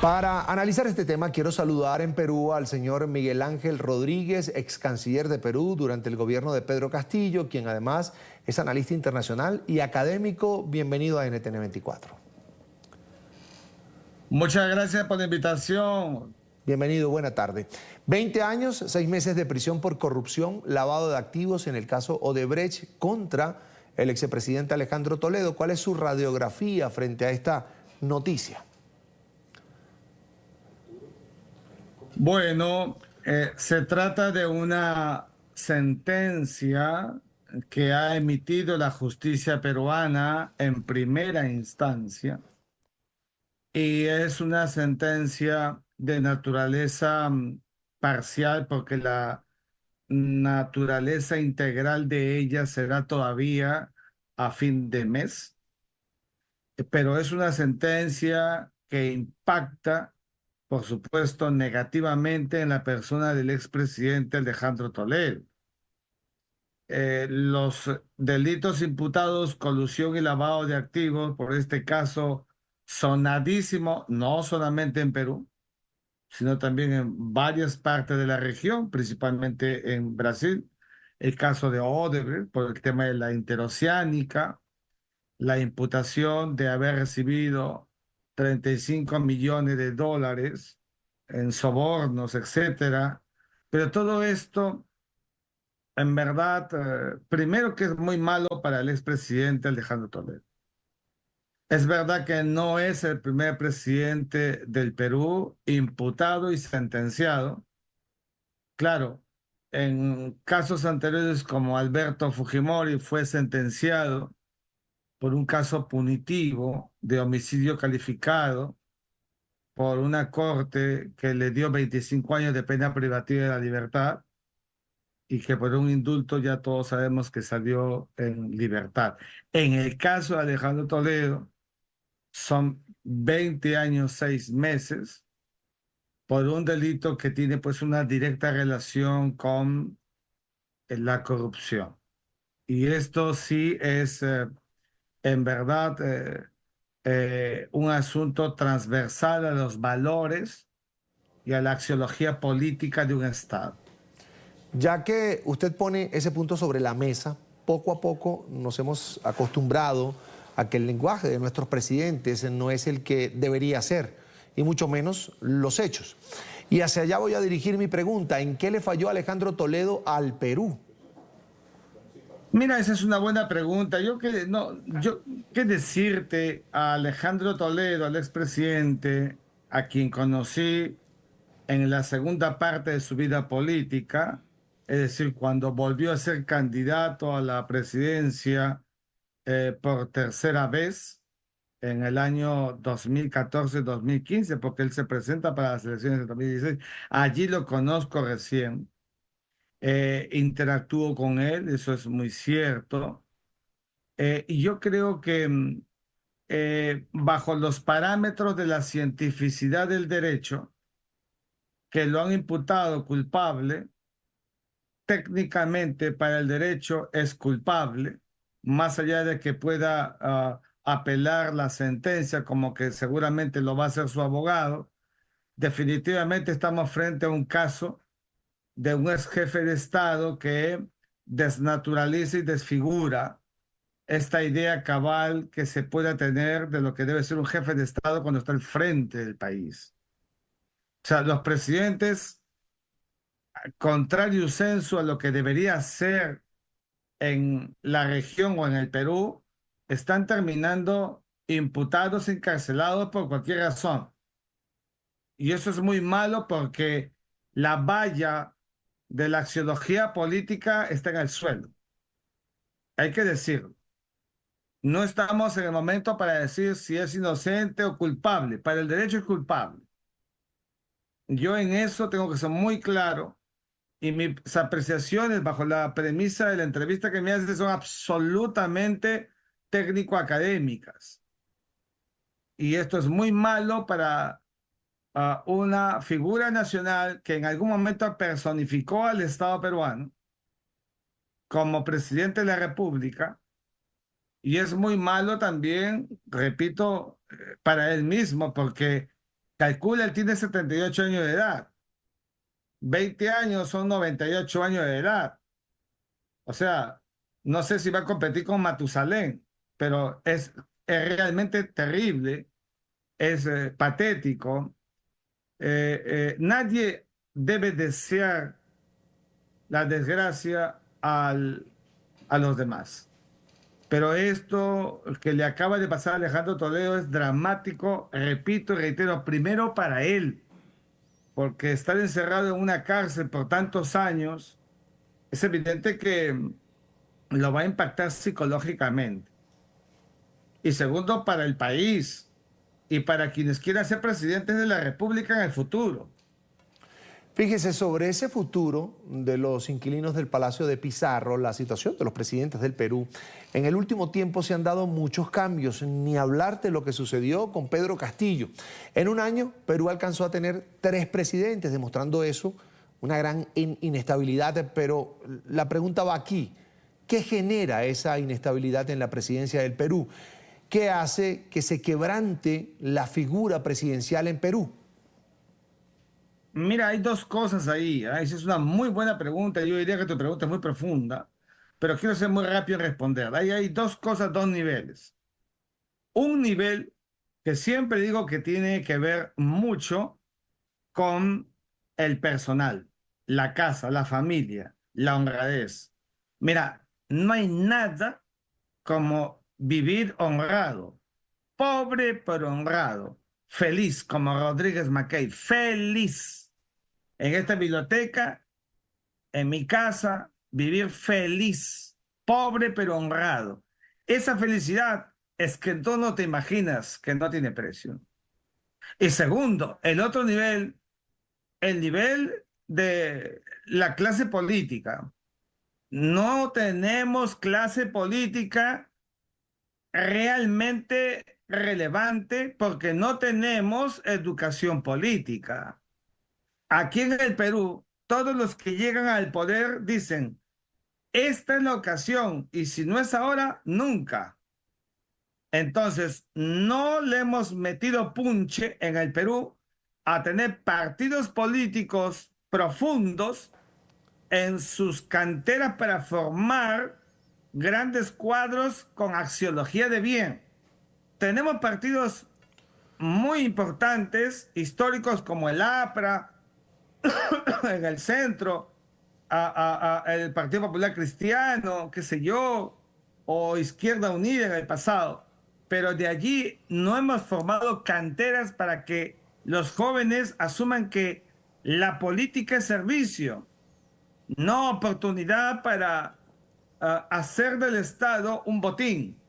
Para analizar este tema, quiero saludar en Perú al señor Miguel Ángel Rodríguez, ex canciller de Perú durante el gobierno de Pedro Castillo, quien además es analista internacional y académico. Bienvenido a NTN 24. Muchas gracias por la invitación. Bienvenido, buena tarde. 20 años, 6 meses de prisión por corrupción, lavado de activos en el caso Odebrecht contra el expresidente Alejandro Toledo. ¿Cuál es su radiografía frente a esta noticia? Bueno, se trata de una sentencia que ha emitido la justicia peruana en primera instancia y es una sentencia de naturaleza parcial porque la naturaleza integral de ella será todavía a fin de mes, pero es una sentencia que impacta, por supuesto, negativamente en la persona del expresidente Alejandro Toledo. Los delitos imputados, colusión y lavado de activos, por este caso sonadísimo, no solamente en Perú, sino también en varias partes de la región, principalmente en Brasil, el caso de Odebrecht, por el tema de la interoceánica, la imputación de haber recibido 35 millones de dólares en sobornos, etcétera. Pero todo esto, en verdad, primero que es muy malo para el expresidente Alejandro Toledo. Es verdad que no es el primer presidente del Perú imputado y sentenciado. Claro, en casos anteriores como Alberto Fujimori fue sentenciado por un caso punitivo de homicidio calificado por una corte que le dio 25 años de pena privativa de la libertad y que por un indulto ya todos sabemos que salió en libertad. En el caso de Alejandro Toledo son 20 años, 6 meses por un delito que tiene pues una directa relación con la corrupción. Y esto sí es en verdad un asunto transversal a los valores y a la axiología política de un Estado. Ya que usted pone ese punto sobre la mesa, poco a poco nos hemos acostumbrado a que el lenguaje de nuestros presidentes no es el que debería ser, y mucho menos los hechos. Y hacia allá voy a dirigir mi pregunta: ¿en qué le falló Alejandro Toledo al Perú? Mira, esa es una buena pregunta. Yo qué decirte a Alejandro Toledo, al expresidente, a quien conocí en la segunda parte de su vida política, es decir, cuando volvió a ser candidato a la presidencia por tercera vez en el año 2014-2015, porque él se presenta para las elecciones de 2016. Allí lo conozco recién, interactúo con él, eso es muy cierto. Y yo creo que bajo los parámetros de la cientificidad del derecho, que lo han imputado culpable, técnicamente para el derecho es culpable, más allá de que pueda apelar la sentencia, como que seguramente lo va a hacer su abogado. Definitivamente estamos frente a un caso de un ex jefe de Estado que desnaturaliza y desfigura esta idea cabal que se pueda tener de lo que debe ser un jefe de Estado cuando está al frente del país. O sea, los presidentes, contrario sensu a lo que debería ser en la región o en el Perú, están terminando imputados, encarcelados por cualquier razón. Y eso es muy malo porque la valla de la axiología política está en el suelo. Hay que decirlo. No estamos en el momento para decir si es inocente o culpable. Para el derecho es culpable. Yo en eso tengo que ser muy claro y mis apreciaciones bajo la premisa de la entrevista que me hace son absolutamente técnico-académicas. Y esto es muy malo para una figura nacional que en algún momento personificó al Estado peruano como presidente de la República. Y es muy malo también, repito, para él mismo, porque Calcula, él tiene 78 años de edad. 20 años son 98 años de edad. O sea, no sé si va a competir con Matusalén, pero es realmente terrible, es patético. Nadie debe desear la desgracia a los demás. Pero esto que le acaba de pasar a Alejandro Toledo es dramático, repito y reitero, primero para él, porque estar encerrado en una cárcel por tantos años es evidente que lo va a impactar psicológicamente. Y segundo, para el país y para quienes quieran ser presidentes de la República en el futuro. Fíjese, sobre ese futuro de los inquilinos del Palacio de Pizarro, la situación de los presidentes del Perú, en el último tiempo se han dado muchos cambios, ni hablar de lo que sucedió con Pedro Castillo. En un año, Perú alcanzó a tener 3 presidentes, demostrando eso, una gran inestabilidad, pero la pregunta va aquí, ¿qué genera esa inestabilidad en la presidencia del Perú? ¿Qué hace que se quebrante la figura presidencial en Perú? Mira, hay dos cosas ahí. Esa es una muy buena pregunta. Yo diría que tu pregunta es muy profunda, pero quiero ser muy rápido en responder. Ahí hay dos cosas, dos niveles. Un nivel que siempre digo que tiene que ver mucho con el personal, la casa, la familia, la honradez. Mira, no hay nada como vivir honrado, pobre pero honrado, feliz como Rodríguez Mackay, feliz en esta biblioteca, en mi casa, vivir feliz, pobre pero honrado. Esa felicidad es que tú no te imaginas que no tiene precio. Y segundo, el otro nivel, el nivel de la clase política. No tenemos clase política realmente relevante porque no tenemos educación política. Aquí en el Perú, todos los que llegan al poder dicen, esta es la ocasión y si no es ahora, nunca. Entonces, no le hemos metido punche en el Perú a tener partidos políticos profundos en sus canteras para formar grandes cuadros con axiología de bien. Tenemos partidos muy importantes, históricos como el APRA en el centro, el Partido Popular Cristiano, qué sé yo, o Izquierda Unida en el pasado. Pero de allí no hemos formado canteras para que los jóvenes asuman que la política es servicio, no oportunidad para hacer del Estado un botín.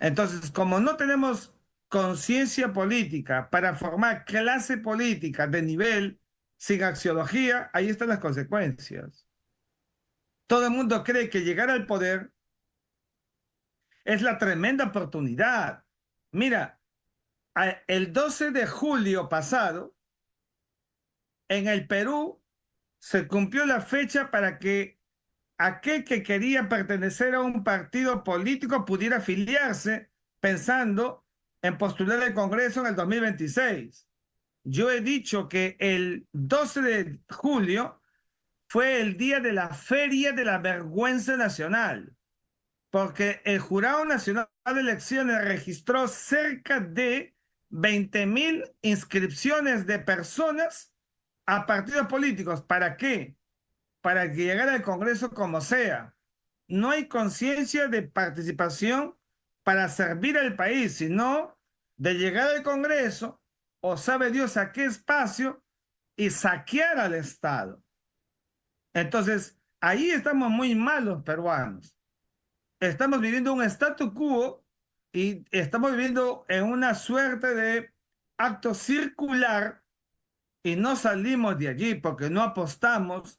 Entonces, como no tenemos conciencia política para formar clase política de nivel sin axiología, ahí están las consecuencias. Todo el mundo cree que llegar al poder es la tremenda oportunidad. Mira, el 12 de julio pasado, en el Perú, se cumplió la fecha para que aquel que quería pertenecer a un partido político pudiera afiliarse pensando en postular al Congreso en el 2026. Yo he dicho que el 12 de julio fue el día de la Feria de la Vergüenza Nacional, porque el Jurado Nacional de Elecciones registró cerca de 20.000 inscripciones de personas a partidos políticos. ¿Para qué? Para que llegara al Congreso como sea. No hay conciencia de participación para servir al país, sino de llegar al Congreso o sabe Dios a qué espacio y saquear al Estado. Entonces, ahí estamos muy malos peruanos. Estamos viviendo un statu quo y estamos viviendo en una suerte de acto circular y no salimos de allí porque no apostamos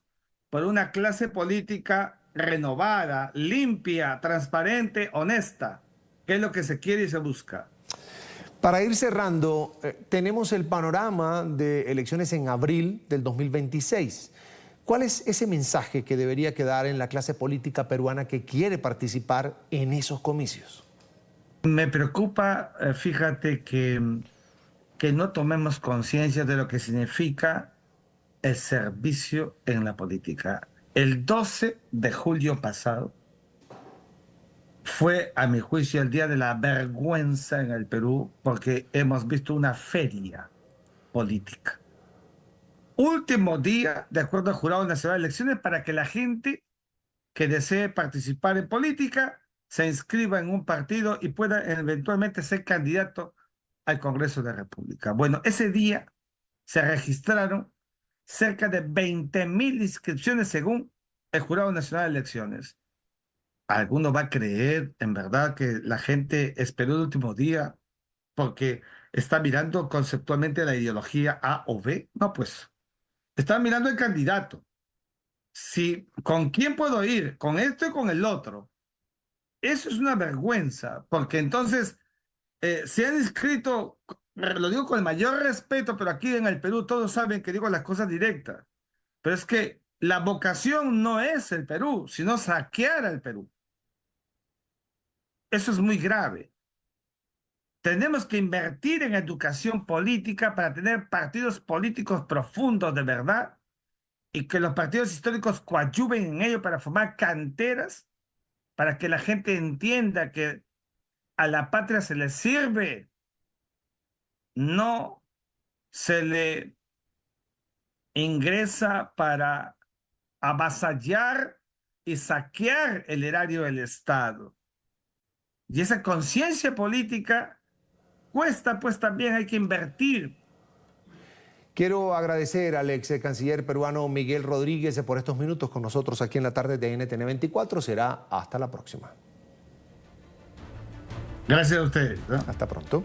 por una clase política renovada, limpia, transparente, honesta, que es lo que se quiere y se busca. Para ir cerrando, tenemos el panorama de elecciones en abril del 2026. ¿Cuál es ese mensaje que debería quedar en la clase política peruana que quiere participar en esos comicios? Me preocupa, fíjate que que no tomemos conciencia de lo que significa el servicio en la política. El 12 de julio pasado fue, a mi juicio, el día de la vergüenza en el Perú, porque hemos visto una feria política. Último día, de acuerdo al Jurado Nacional de Elecciones, para que la gente que desee participar en política se inscriba en un partido y pueda eventualmente ser candidato al Congreso de la República. Bueno, ese día se registraron cerca de 20.000 inscripciones según el Jurado Nacional de Elecciones. ¿Alguno va a creer en verdad que la gente esperó el último día porque está mirando conceptualmente la ideología A o B? No, pues está mirando el candidato. Si, ¿con quién puedo ir? ¿Con esto y con el otro? Eso es una vergüenza, porque entonces se han inscrito, lo digo con el mayor respeto, pero aquí en el Perú todos saben que digo las cosas directas. Pero es que la vocación no es el Perú, sino saquear al Perú. Eso es muy grave. Tenemos que invertir en educación política para tener partidos políticos profundos de verdad y que los partidos históricos coadyuven en ello para formar canteras, para que la gente entienda que a la patria se le sirve, no se le ingresa para avasallar y saquear el erario del Estado. Y esa conciencia política cuesta, pues también hay que invertir. Quiero agradecer al ex canciller peruano Miguel Rodríguez por estos minutos con nosotros aquí en la tarde de NTN 24. Será hasta la próxima. Gracias a ustedes, ¿no? Hasta pronto.